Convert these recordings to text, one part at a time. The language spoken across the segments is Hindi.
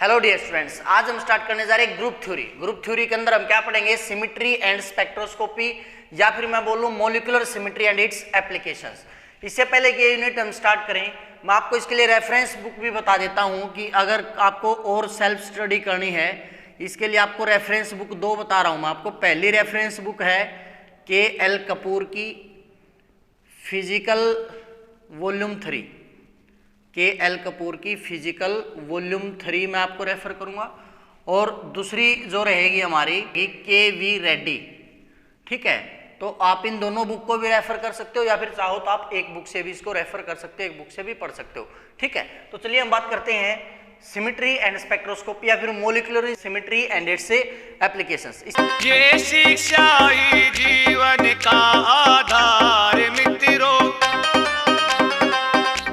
हेलो डियर स्टूडेंट्स, आज हम स्टार्ट करने जा रहे हैं ग्रुप थ्योरी। ग्रुप थ्योरी के अंदर हम क्या पढ़ेंगे? सिमेट्री एंड स्पेक्ट्रोस्कोपी, या फिर मैं बोलूं molecular symmetry and it's applications. इससे पहले कि ये यूनिट हम स्टार्ट करें, मैं आपको इसके लिए रेफरेंस बुक भी बता देता हूं कि अगर आपको और सेल्फ स्टडी करनी है, इसके लिए आपको रेफरेंस बुक दो बता रहा हूं मैं आपको। पहली रेफरेंस बुक है KL कपूर की फिजिकल वॉल्यूम 3, KL कपूर की फिजिकल वॉल्यूम 3 मैं आपको रेफर करूंगा। और दूसरी जो रहेगी हमारी KV रेड्डी, ठीक है। तो आप इन दोनों बुक को भी रेफर कर सकते हो, या फिर चाहो तो आप एक बुक से भी इसको रेफर कर सकते हो, एक बुक से भी पढ़ सकते हो, ठीक है। तो चलिए हम बात करते हैं सिमेट्री एंड स्पेक्ट्रोस्कोपी या फिर molecular symmetry and it's applications. ये शिक्षा ही जीवन का आधार मित्रों,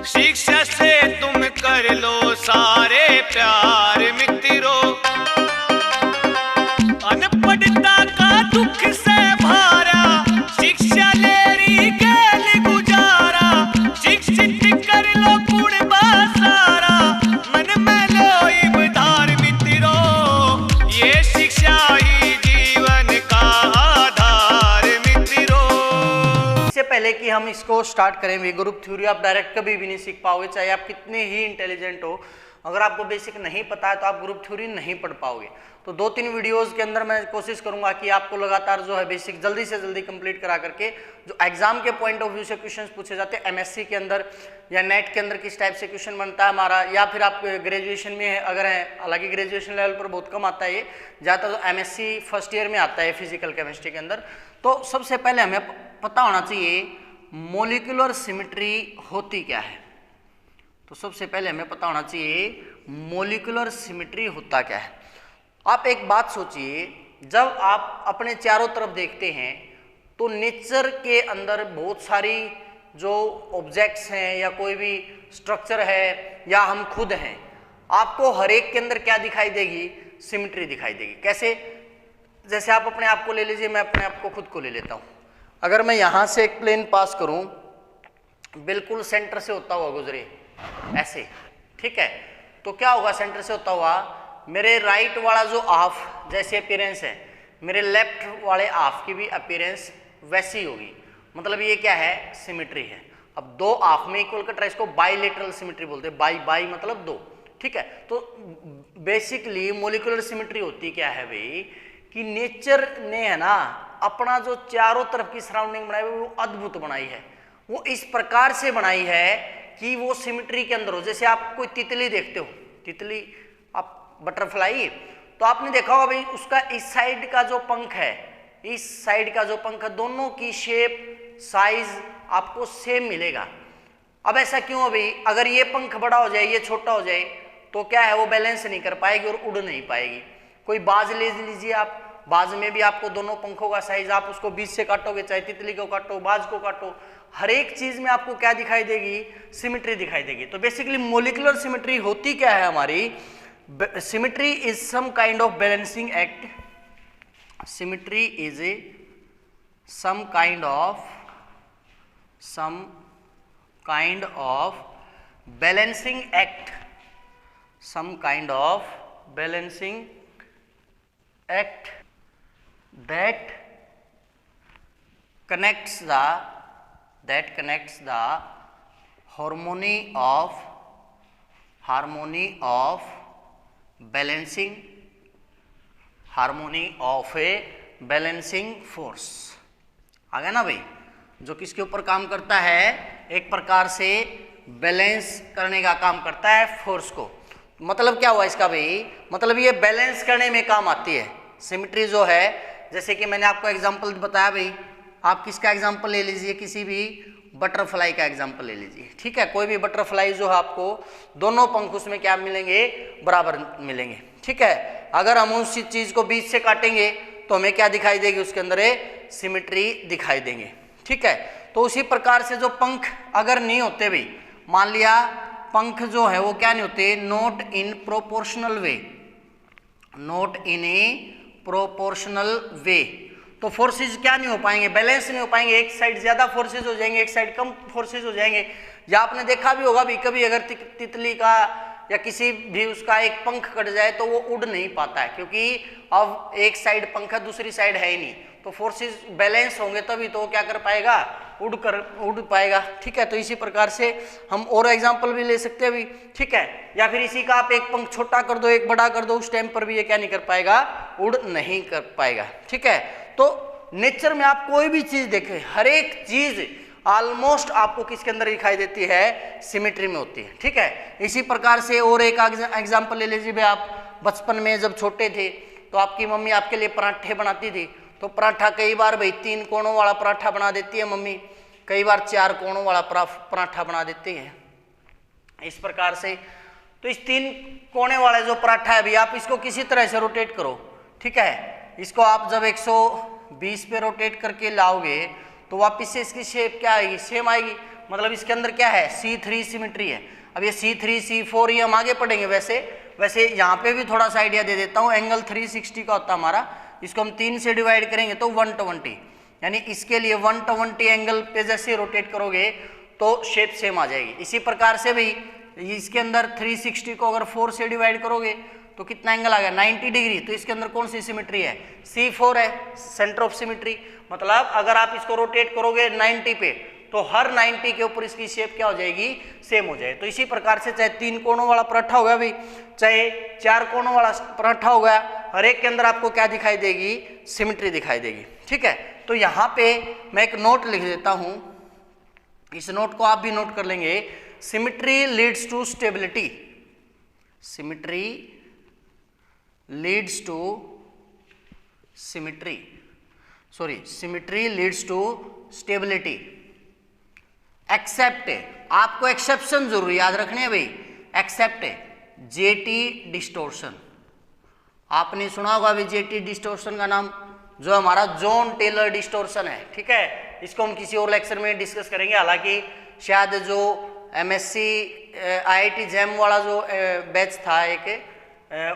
शिक्षा से तुम कर लो सारे प्यार मित्रों। अनपढ़ता का दुख से भारा, शिक्षा लेरी गेल गुजारा। शिक्षित कर लो गुण बासारा, मन में लो इबदार मित्रों। ये शिक्षा ही जीवन का आधार मित्रों। इससे पहले कि हम इसको स्टार्ट करें, भी ग्रुप थ्योरी आप डायरेक्ट कभी भी नहीं सीख पाओगे, चाहे आप कितने ही इंटेलिजेंट हो। अगर आपको बेसिक नहीं पता है तो आप ग्रुप थ्योरी नहीं पढ़ पाओगे। तो 2-3 वीडियोस के अंदर मैं कोशिश करूंगा कि आपको लगातार जो है बेसिक जल्दी से जल्दी कंप्लीट करा करके, जो एग्जाम के पॉइंट ऑफ व्यू से क्वेश्चंस पूछे जाते हैं MSc के अंदर या नेट के अंदर, किस टाइप से क्वेश्चन बनता है हमारा, या फिर आप ग्रेजुएशन में है अगर है, हालांकि ग्रेजुएशन लेवल पर बहुत कम आता है ये, ज़्यादातर तो MSc फर्स्ट ईयर में आता है फिजिकल केमिस्ट्री के अंदर। तो सबसे पहले हमें पता होना चाहिए मॉलिक्यूलर सिमेट्री होती क्या है। तो सबसे पहले हमें पता होना चाहिए मॉलिक्यूलर सिमेट्री होता क्या है। आप एक बात सोचिए, जब आप अपने चारों तरफ देखते हैं तो नेचर के अंदर बहुत सारी जो ऑब्जेक्ट्स हैं या कोई भी स्ट्रक्चर है या हम खुद हैं, आपको हर एक के अंदर क्या दिखाई देगी? सिमेट्री दिखाई देगी। कैसे? जैसे आप अपने आप को ले लीजिए, मैं अपने आप को खुद को ले लेता हूँ। अगर मैं यहाँ से एक प्लेन पास करूँ, बिल्कुल सेंटर से होता हुआ गुजरे ऐसे, ठीक है, तो क्या होगा? सेंटर से होता हुआ मेरे राइट वाला जो हाफ जैसी अपीयरेंस है, मेरे लेफ्ट वाले हाफ की भी अपीयरेंस वैसी होगी। मतलब ये क्या है? सिमेट्री है। अब दो हाफ में इक्वल कट रहा है, इसको बाइलेटरल सिमेट्री बोलते हैं। बाई मतलब दो, ठीक है। तो बेसिकली मॉलिक्यूलर सिमेट्री होती क्या है भाई, कि नेचर ने है ना अपना जो चारों तरफ की सराउंडिंग बनाई है वो अद्भुत बनाई है। वो इस प्रकार से बनाई है कि वो सिमेट्री के अंदर हो। जैसे आप कोई तितली देखते हो, तितली आप बटरफ्लाई, तो आपने देखा होगा भाई उसका इस साइड का जो पंख है, इस साइड का जो पंख है, दोनों की शेप साइज आपको सेम मिलेगा। अब ऐसा क्यों है भाई? अगर ये पंख बड़ा हो जाए, ये छोटा हो जाए, तो क्या है, वो बैलेंस नहीं कर पाएगी और उड़ नहीं पाएगी। कोई बाज ले लीजिए आप, बाज में भी आपको दोनों पंखों का साइज, आप उसको बीच से काटोगे, चाहे तितली को काटो, बाज को काटो, हर एक चीज में आपको क्या दिखाई देगी? सिमेट्री दिखाई देगी। तो बेसिकली मॉलिक्यूलर सिमेट्री होती क्या है हमारी? Symmetry is some kind of balancing act. Symmetry is a some kind of balancing act, some kind of balancing act that connects the harmony of a balancing force। आ गया ना भाई? जो किसके ऊपर काम करता है? एक प्रकार से बैलेंस करने का काम करता है फोर्स को। मतलब क्या हुआ इसका भाई? मतलब ये बैलेंस करने में काम आती है सिमेट्री जो है। जैसे कि मैंने आपको एग्जांपल बताया भाई, आप किसका एग्जांपल ले लीजिए? किसी भी बटरफ्लाई का एग्जांपल ले लीजिए, ठीक है। कोई भी बटरफ्लाई जो है, आपको दोनों पंख उसमें क्या मिलेंगे? बराबर मिलेंगे, ठीक है। अगर हम उस चीज को बीच से काटेंगे तो हमें क्या दिखाई देगी? उसके अंदर सिमेट्री दिखाई देंगे, ठीक है। तो उसी प्रकार से जो पंख अगर नहीं होते भाई, मान लिया पंख जो है वो क्या नहीं होते? Not in proportional way, not in a proportional way, तो फोर्सेज क्या नहीं हो पाएंगे? बैलेंस नहीं हो पाएंगे। एक साइड ज्यादा फोर्सेज हो जाएंगे, एक साइड कम फोर्सेज हो जाएंगे। या आपने देखा भी होगा भी कभी, अगर तितली का या किसी भी उसका एक पंख कट जाए तो वो उड़ नहीं पाता है, क्योंकि अब एक साइड पंख है दूसरी साइड है ही नहीं, तो फोर्सेस बैलेंस होंगे तभी तो क्या कर पाएगा, उड़ पाएगा। ठीक है, तो इसी प्रकार से हम और एग्जांपल भी ले सकते हैं अभी। ठीक है, या फिर इसी का आप एक पंख छोटा कर दो एक बड़ा कर दो, उस टाइम पर भी ये क्या नहीं कर पाएगा, उड़ नहीं कर पाएगा। ठीक है, तो नेचर में आप कोई भी चीज देखें, हर एक चीज ऑलमोस्ट आपको किसके अंदर दिखाई देती है, सिमेट्री में होती है। ठीक है, इसी प्रकार से और एक एग्जांपल ले लीजिए भाई, आप बचपन में जब छोटे थे तो आपकी मम्मी आपके लिए पराठे बनाती थी, तो पराठा कई बार भाई 3 कोणों वाला पराठा बना देती है मम्मी, कई बार 4 कोणों वाला पराठा बना देती है। इस प्रकार से तो इस 3 कोने वाला जो पराठा है भी, आप इसको किसी तरह से रोटेट करो। ठीक है, इसको आप जब 120 पे रोटेट करके लाओगे तो वापिस से इसकी शेप क्या आएगी, सेम आएगी। मतलब इसके अंदर क्या है, C3 सिमेट्री है। अब ये C3 C4 ये हम आगे पढ़ेंगे। वैसे यहाँ पे भी थोड़ा सा आइडिया दे देता हूँ। एंगल 360 का होता है हमारा, इसको हम 3 से डिवाइड करेंगे तो 120, यानी इसके लिए 120 एंगल पे जैसे रोटेट करोगे तो शेप सेम आ जाएगी। इसी प्रकार से भी इसके अंदर 360 को अगर 4 से डिवाइड करोगे तो कितना एंगल आ गया, 90 डिग्री। तो इसके अंदर कौन सी सिमेट्री है, C4 है, सेंटर ऑफ सिमेट्री। मतलब अगर आप इसको रोटेट करोगे 90 पे तो हर 90 के ऊपर इसकी शेप क्या हो जाएगी, सेम हो जाए। तो इसी प्रकार से चाहे 3 कोणों वाला पराठा हो गया भाई, चाहे 4 कोणों वाला पराठा हो गया, हर एक के अंदर आपको क्या दिखाई देगी, सिमेट्री दिखाई देगी। ठीक है, तो यहाँ पे मैं एक नोट लिख देता हूँ, इस नोट को आप भी नोट कर लेंगे। Symmetry leads to stability, symmetry leads to symmetry leads to stability except, आपको एक्सेप्शन जरूर याद रखने हैं भाई, एक्सेप्ट जेटी डिस्टोर्शन। आपने सुना होगा अभी जेटी डिस्टोर्शन का नाम, जो हमारा जॉन टेलर डिस्टोर्शन है। ठीक है, इसको हम किसी और लेक्चर में डिस्कस करेंगे। हालांकि शायद जो MSc IIT जैम वाला जो बैच था एक,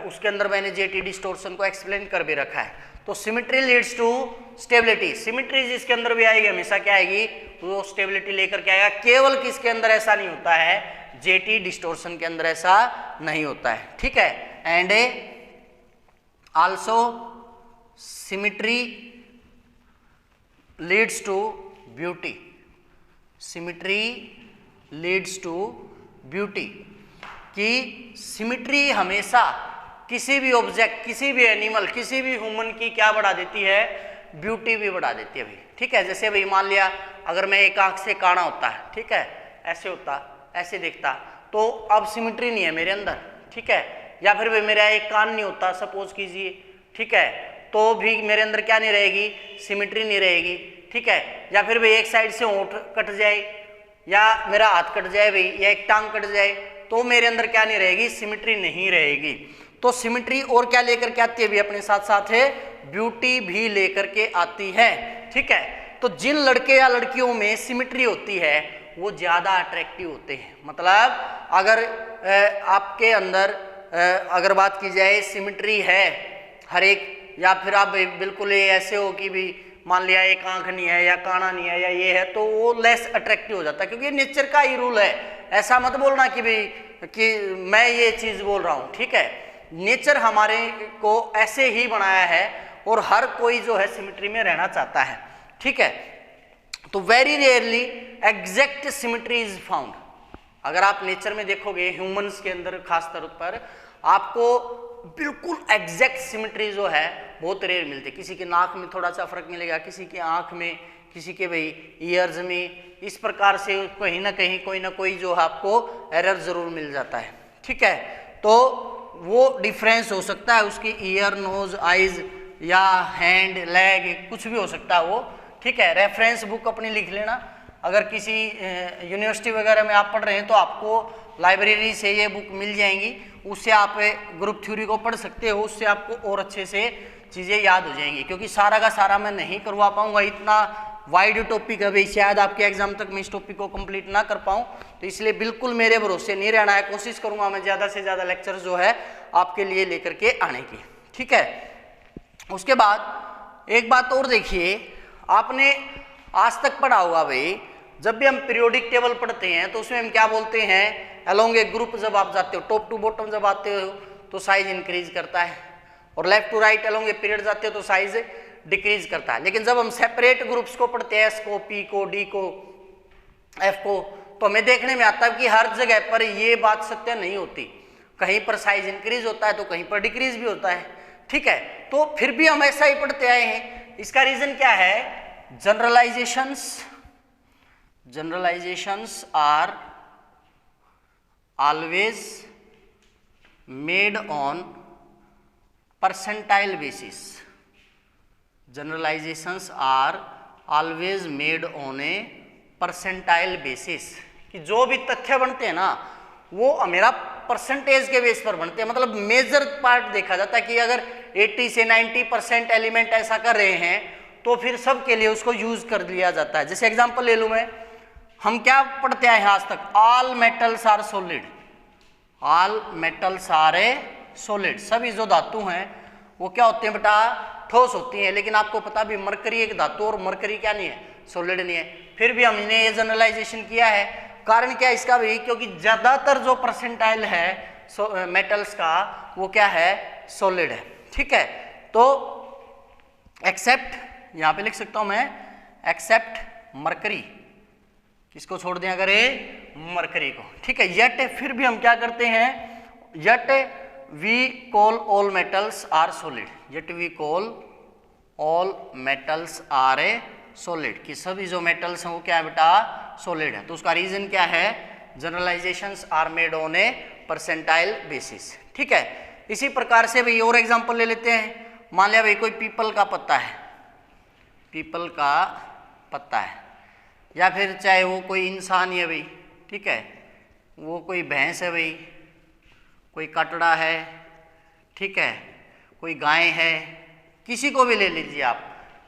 उसके अंदर मैंने जेटी डिस्टोर्शन को एक्सप्लेन कर भी रखा है। तो symmetry leads to stability, symmetry जिसके अंदर भी आएगी हमेशा क्या आएगी, वो स्टेबिलिटी लेकर के आएगा। केवल किसके अंदर ऐसा नहीं होता है, जेटी डिस्टोर्शन के अंदर ऐसा नहीं होता है। ठीक है, and also symmetry leads to beauty, symmetry leads to beauty, कि सिमेट्री हमेशा किसी भी ऑब्जेक्ट, किसी भी एनिमल, किसी भी ह्यूमन की क्या बढ़ा देती है, ब्यूटी भी बढ़ा देती है भाई। ठीक है, जैसे भाई मान लिया अगर मैं एक आंख से काना होता है, ठीक है, ऐसे होता, ऐसे देखता, तो अब सिमेट्री नहीं है मेरे अंदर। ठीक है, या फिर भाई मेरा एक कान नहीं होता सपोज कीजिए, ठीक है, तो भी मेरे अंदर क्या नहीं रहेगी, सिमेट्री नहीं रहेगी। ठीक है, या फिर भाई एक साइड से होंठ कट जाए, या मेरा हाथ कट जाए भाई, या एक टांग कट जाए, तो मेरे अंदर क्या नहीं रहेगी, सिमेट्री नहीं रहेगी। तो सिमेट्री और क्या लेकर के आती है भी, अपने साथ साथ है ब्यूटी भी लेकर के आती है। ठीक है, तो जिन लड़के या लड़कियों में सिमेट्री होती है वो ज्यादा अट्रैक्टिव होते हैं। मतलब अगर आपके अंदर अगर बात की जाए सिमेट्री है हर एक, या फिर आप बिल्कुल ऐसे हो कि भी मान लिया एक आंख नहीं है या काना नहीं है या ये है, तो वो लेस अट्रैक्टिव हो जाता है, क्योंकि नेचर का ही रूल है। ऐसा मत बोलना कि भाई कि मैं ये चीज बोल रहा हूँ। ठीक है, नेचर हमारे को ऐसे ही बनाया है और हर कोई जो है सिमेट्री में रहना चाहता है। ठीक है, तो very rarely exact symmetry is found. अगर आप नेचर में देखोगे ह्यूमंस के अंदर खास तौर पर आपको बिल्कुल एग्जैक्ट सिमेट्री जो है बहुत रेयर मिलती है। किसी के नाक में थोड़ा सा फर्क मिलेगा, किसी के आंख में, किसी के भाई ईयर्स में, इस प्रकार से कहीं ना कहीं कोई ना कोई जो है आपको एरर जरूर मिल जाता है। ठीक है, तो वो डिफरेंस हो सकता है उसकी ईयर, नोज, आइज या हैंड, लेग, कुछ भी हो सकता है वो। ठीक है, रेफरेंस बुक अपनी लिख लेना। अगर किसी यूनिवर्सिटी वगैरह में आप पढ़ रहे हैं तो आपको लाइब्रेरी से ये बुक मिल जाएंगी, उससे आप ग्रुप थ्योरी को पढ़ सकते हो, उससे आपको और अच्छे से चीज़ें याद हो जाएंगी। क्योंकि सारा का सारा मैं नहीं करवा पाऊंगा, इतना वाइड टॉपिक है भाई, शायद आपके एग्जाम तक मैं इस टॉपिक को कंप्लीट ना कर पाऊँ, तो इसलिए बिल्कुल मेरे भरोसे नहीं रहना है। कोशिश करूंगा मैं ज़्यादा से ज़्यादा लेक्चर जो है आपके लिए लेकर के आने की। ठीक है, उसके बाद एक बात और देखिए, आपने आज तक पढ़ा होगा भाई जब भी हम पीरियोडिक टेबल पढ़ते हैं तो उसमें हम क्या बोलते हैं, अलोंग ए ग्रुप जब आप जाते हो, टॉप टू बॉटम जब आते हो तो साइज इंक्रीज करता है, और left to right along a period जाते हो तो साइज डिक्रीज करता है। लेकिन जब हम सेपरेट ग्रुप्स को पढ़ते हैं, एस को, पी को, डी को, एफ को, तो हमें देखने में आता है कि हर जगह पर ये बात सत्य नहीं होती, कहीं पर साइज इंक्रीज होता है तो कहीं पर डिक्रीज भी होता है। ठीक है, तो फिर भी हम ऐसा ही पढ़ते आए हैं। इसका रीजन क्या है, generalisations are always made on percentile basis, generalisations are always made on a percentile basis, कि जो भी तथ्य बनते हैं ना वो मेरा परसेंटेज के बेस पर बनते हैं, मतलब मेजर पार्ट देखा जाता है कि अगर 80 से 90% एलिमेंट ऐसा कर रहे हैं तो फिर सब के लिए उसको यूज कर लिया जाता है। जैसे एग्जांपल ले लूं मैं, हम क्या पढ़ते आए हैं आज तक, all metals are solid, all metals are a solid, सभी जो धातु हैं वो क्या होते हैं बेटा, ठोस होती हैं। लेकिन आपको पता भी मरकरी एक धातु और मरकरी क्या नहीं है, सॉलिड नहीं है। फिर भी हमने ये जनरलाइजेशन किया है, कारण क्या है इसका भी, क्योंकि ज्यादातर जो परसेंटाइल है मेटल्स का वो क्या है, सॉलिड है। ठीक है, तो एक्सेप्ट, यहां पे लिख सकता हूं मैं, एक्सेप्ट मरकरी, किसको छोड़ दें अगर ये मरकरी को। ठीक है, यट फिर भी हम क्या करते हैं, yet we call all metals are solid, yet we call all metals are a solid, कि सभी जो मेटल्स हैं वो क्या है बेटा, सॉलिड है। तो उसका रीजन क्या है, generalisations are made on a percentile basis. ठीक है, इसी प्रकार से भाई और एग्जांपल ले लेते हैं। मान लिया भाई कोई पीपल का पत्ता है, पीपल का पत्ता है, या फिर चाहे वो कोई इंसान ही है भाई, ठीक है, वो कोई भैंस है भाई, कोई कटड़ा है, ठीक है, कोई गाय है, किसी को भी ले लीजिए आप।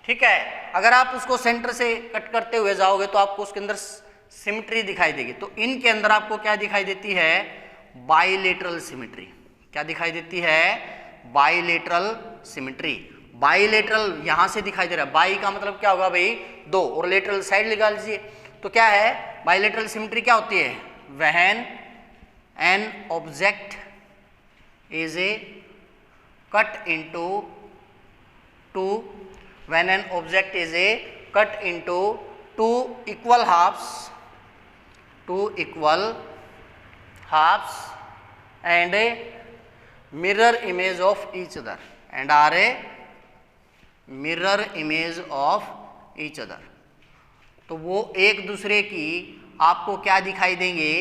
ठीक है, अगर आप उसको सेंटर से कट करते हुए जाओगे तो आपको उसके अंदर सिमेट्री दिखाई देगी। तो इनके अंदर आपको क्या दिखाई देती है, बाइलेटरल सिमेट्री। क्या दिखाई देती है, बाइलेटरल सिमेट्री। बाइलेटरल यहां से दिखाई दे रहा है, बाई का मतलब क्या होगा भाई, दो, और लेटरल साइड लगा लीजिए। तो क्या है बाइलेटरल सिमेट्री, क्या होती है, when an object is a cut into two, when an object is a cut into two equal halves and a mirror image of each other, and are a mirror image of each other। तो वो एक दूसरे की आपको क्या दिखाई देंगे,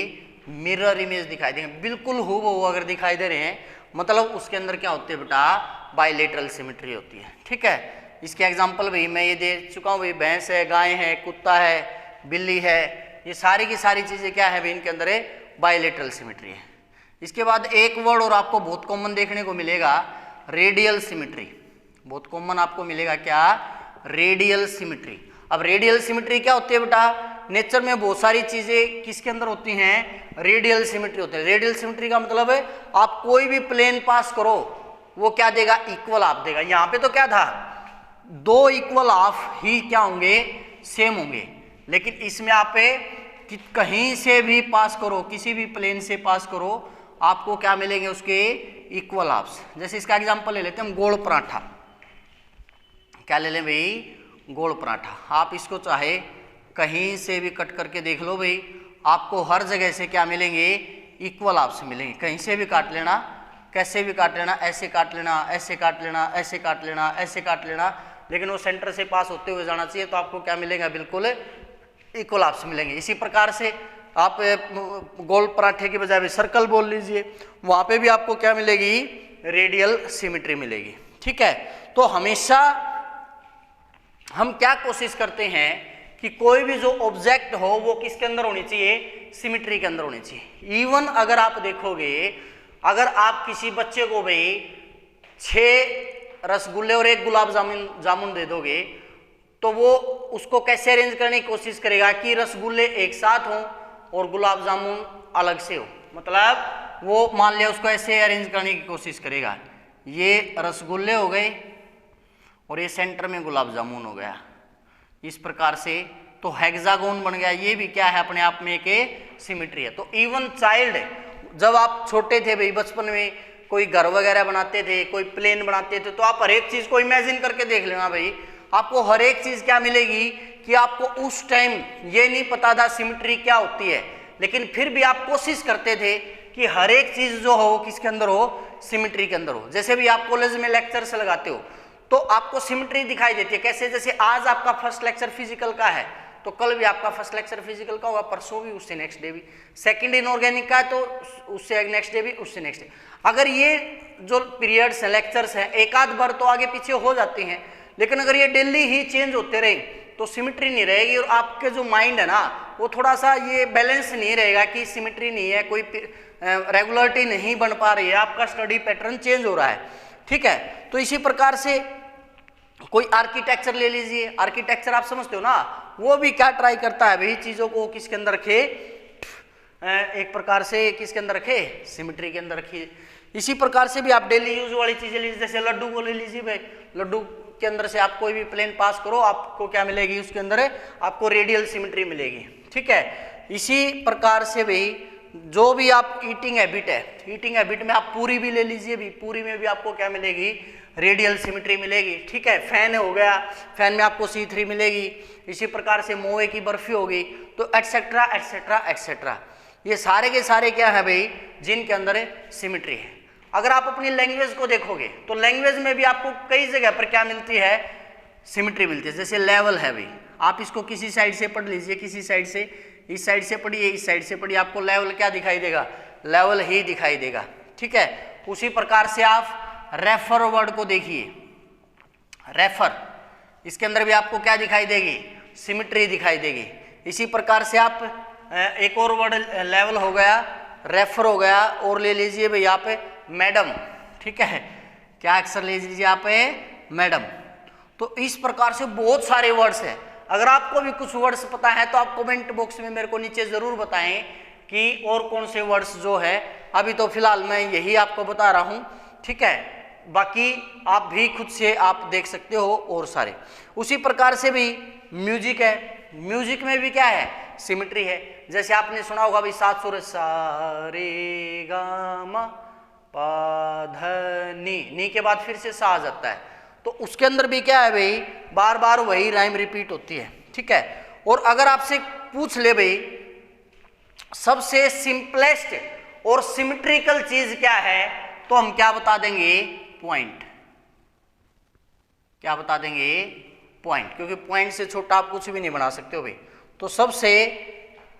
मिरर इमेज दिखाई देंगे, बिल्कुल हूबहू अगर दिखाई दे रहे हैं, मतलब उसके अंदर क्या होती है बेटा, बाइलेटरल सिमेट्री होती है। ठीक है, इसके एग्जांपल भाई मैं ये दे चुका हूँ भाई, भैंस है, गाय है, कुत्ता है, बिल्ली है, ये सारी की सारी चीजें क्या है भाई, इनके अंदर बाइलेटरल सिमेट्री है। इसके बाद एक वर्ड और आपको बहुत कॉमन देखने को मिलेगा, रेडियल सिमेट्री। बहुत कॉमन आपको मिलेगा क्या, रेडियल सिमेट्री। अब रेडियल सिमेट्री क्या होती है बेटा, नेचर में बहुत सारी चीजें किसके अंदर होती हैं, रेडियल सिमेट्री होती है। रेडियल सिमेट्री का मतलब है आप कोई भी प्लेन पास करो वो क्या देगा, इक्वल आप देगा। यहाँ पे तो क्या था, दो इक्वल हाफ ही क्या होंगे, सेम होंगे, लेकिन इसमें आप कहीं से भी पास करो, किसी भी प्लेन से पास करो, आपको क्या मिलेंगे, उसके इक्वल हाफ्स। जैसे इसका एग्जांपल ले लेते हैं हम, गोल पराठा। क्या ले लें भाई, गोल पराठा। आप इसको चाहे कहीं से भी कट करके देख लो भाई, आपको हर जगह से क्या मिलेंगे, इक्वल हाफ्स मिलेंगे। कहीं से भी काट लेना, कैसे भी काट लेना, ऐसे काट लेना, ऐसे काट लेना, ऐसे काट लेना, ऐसे काट लेना, लेकिन वो सेंटर से पास होते हुए जाना चाहिए, तो आपको क्या मिलेगा, बिल्कुल इक्वल हाफ्स मिलेंगे। इसी प्रकार से आप गोल पराठे की बजाय भी सर्कल बोल लीजिए, वहां पे भी आपको क्या मिलेगी, रेडियल सिमेट्री मिलेगी। ठीक है, तो हमेशा हम क्या कोशिश करते हैं कि कोई भी जो ऑब्जेक्ट हो वो किसके अंदर होनी चाहिए, सिमेट्री के अंदर होनी चाहिए। इवन अगर आप देखोगे, अगर आप किसी बच्चे को भाई 6 रसगुल्ले और 1 गुलाब जामुन दे दोगे, तो वो उसको कैसे अरेंज करने की कोशिश करेगा कि रसगुल्ले एक साथ हों और गुलाब जामुन अलग से हो। मतलब वो मान लिया उसको ऐसे अरेंज करने की कोशिश करेगा, ये रसगुल्ले हो गए और ये सेंटर में गुलाब जामुन हो गया। इस प्रकार से तो हेक्सागोन बन गया, ये भी क्या है अपने आप में एक सिमेट्री है। तो इवन चाइल्ड, जब आप छोटे थे भाई, बचपन में कोई घर वगैरह बनाते थे, कोई प्लेन बनाते थे, तो आप हर एक चीज को इमेजिन करके देख लेना भाई, आपको हर एक चीज क्या मिलेगी कि आपको उस टाइम ये नहीं पता था सिमेट्री क्या होती है, लेकिन फिर भी आप कोशिश करते थे कि हर एक चीज जो हो किसके अंदर हो, सिमेट्री के अंदर हो। जैसे भी आप कॉलेज में लेक्चर्स लगाते हो तो आपको सिमेट्री दिखाई देती है। कैसे? जैसे आज आपका फर्स्ट लेक्चर फिजिकल का है तो कल भी आपका फर्स्ट लेक्चर फिजिकल का होगा, परसों भी, उससे नेक्स्ट डे भी। सेकंड इनऑर्गेनिक का है तो उससे नेक्स्ट डे भी, उससे नेक्स्ट डे। अगर ये जो पीरियड्स हैं, लेक्चर्स हैं, एक आध बार तो आगे पीछे हो जाते हैं, लेकिन अगर ये डेली ही चेंज होते रहे तो सिमेट्री नहीं रहेगी, और आपके जो माइंड है ना वो थोड़ा सा ये बैलेंस नहीं रहेगा कि सिमेट्री नहीं है, कोई रेगुलरिटी नहीं बन पा रही है, आपका स्टडी पैटर्न चेंज हो रहा है। ठीक है, तो इसी प्रकार से कोई आर्किटेक्चर ले लीजिए, आर्किटेक्चर आप समझते हो ना, वो भी क्या ट्राई करता है भाई, चीजों को किसके अंदर रखे, एक प्रकार से किसके अंदर रखे, सिमेट्री के अंदर रखिए। इसी प्रकार से भी आप डेली यूज वाली चीजें लीजिए, जैसे लड्डू को ले लीजिए भाई, लड्डू के अंदर से आप कोई भी प्लेन पास करो, आपको क्या मिलेगी, उसके अंदर आपको रेडियल सिमेट्री मिलेगी। ठीक है, इसी प्रकार से भी जो भी आप ईटिंग हैबिट है, ईटिंग हैबिट में आप पूरी भी ले लीजिए भी, पूरी में भी आपको क्या मिलेगी, रेडियल सिमेट्री मिलेगी। ठीक है, फैन हो गया, फैन में आपको C3 मिलेगी। इसी प्रकार से मोए की बर्फी होगी, तो एटसेट्रा एटसेट्रा एटसेट्रा, ये सारे के सारे क्या है भाई, जिनके अंदर सिमेट्री है। अगर आप अपनी लैंग्वेज को देखोगे तो लैंग्वेज में भी आपको कई जगह पर क्या मिलती है, सिमेट्री मिलती है। जैसे लेवल है भाई, आप इसको किसी साइड से पढ़ लीजिए, किसी साइड से, इस साइड से पढ़िए, इस साइड से पढ़िए, आपको लेवल क्या दिखाई देगा, लेवल ही दिखाई देगा। ठीक है, उसी प्रकार से आप रेफर वर्ड को देखिए, रेफर, इसके अंदर भी आपको क्या दिखाई देगी, सिमेट्री दिखाई देगी। इसी प्रकार से आप एक और वर्ड, लेवल हो गया, रेफर हो गया, और ले लीजिए भाई यहाँ पे मैडम। ठीक है, क्या अक्षर ले लीजिए यहाँ पे, मैडम। तो इस प्रकार से बहुत सारे वर्ड्स हैं। अगर आपको भी कुछ वर्ड्स पता है तो आप कमेंट बॉक्स में मेरे को नीचे जरूर बताएं कि और कौन से वर्ड्स जो है, अभी तो फिलहाल मैं यही आपको बता रहा हूं। ठीक है, बाकी आप भी खुद से आप देख सकते हो और सारे। उसी प्रकार से भी म्यूजिक है, म्यूजिक में भी क्या है, सिमेट्री है। जैसे आपने सुना होगा भाई, 7 सुर, सा रे गा मा पा ध नी के बाद फिर से सा आ जाता है, तो उसके अंदर भी क्या है भाई, बार बार वही राइम रिपीट होती है। ठीक है, और अगर आपसे पूछ ले भाई सबसे सिंपलेस्ट और सिमेट्रिकल चीज क्या है, तो हम क्या बता देंगे, पॉइंट। क्या बता देंगे, पॉइंट, क्योंकि पॉइंट से छोटा आप कुछ भी नहीं बना सकते हो भाई। तो सबसे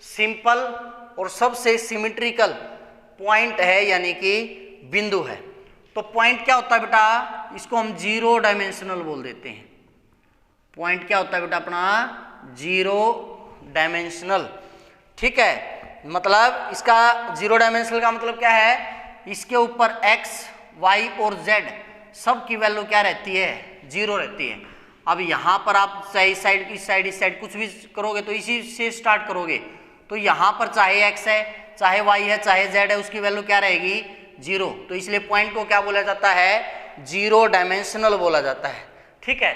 सिंपल और सबसे सिमेट्रिकल पॉइंट है, यानी कि बिंदु है। तो पॉइंट क्या होता है बेटा, इसको हम 0 डायमेंशनल बोल देते हैं। पॉइंट क्या होता है बेटा अपना, 0 डायमेंशनल। ठीक है, मतलब इसका 0 डायमेंशनल का मतलब क्या है, इसके ऊपर x, y और z सब की वैल्यू क्या रहती है, 0 रहती है। अब यहाँ पर आप चाहे इस साइड, इस साइड, इस साइड कुछ भी करोगे तो इसी से स्टार्ट करोगे, तो यहाँ पर चाहे x है, चाहे y है, चाहे z है, उसकी वैल्यू क्या रहेगी, 0। तो इसलिए पॉइंट को क्या बोला जाता है, 0 डायमेंशनल बोला जाता है। ठीक है,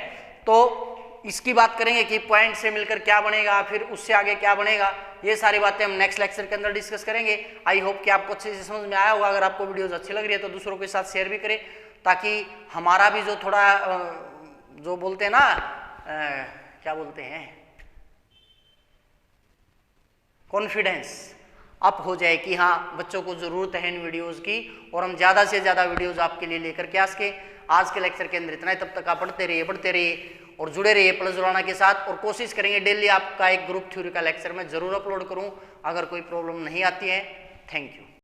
तो इसकी बात करेंगे कि पॉइंट से मिलकर क्या बनेगा, फिर उससे आगे क्या बनेगा, ये सारी बातें हम नेक्स्ट लेक्चर के अंदर डिस्कस करेंगे। आई होप कि आपको अच्छे से समझ में आया होगा। अगर आपको वीडियोस अच्छी लग रही है तो दूसरों के साथ शेयर भी करें, ताकि हमारा भी जो थोड़ा जो बोलते हैं ना, क्या बोलते हैं, कॉन्फिडेंस अप हो जाए कि हाँ बच्चों को ज़रूरत है इन वीडियोस की, और हम ज़्यादा से ज़्यादा वीडियोस आपके लिए लेकर के आ सके। आज के लेक्चर के अंदर इतना ही, तब तक आप पढ़ते रहिए और जुड़े रहिए प्लस जुड़ाना के साथ, और कोशिश करेंगे डेली आपका एक ग्रुप थ्योरी का लेक्चर मैं ज़रूर अपलोड करूँ। अगर कोई प्रॉब्लम नहीं आती है, थैंक यू।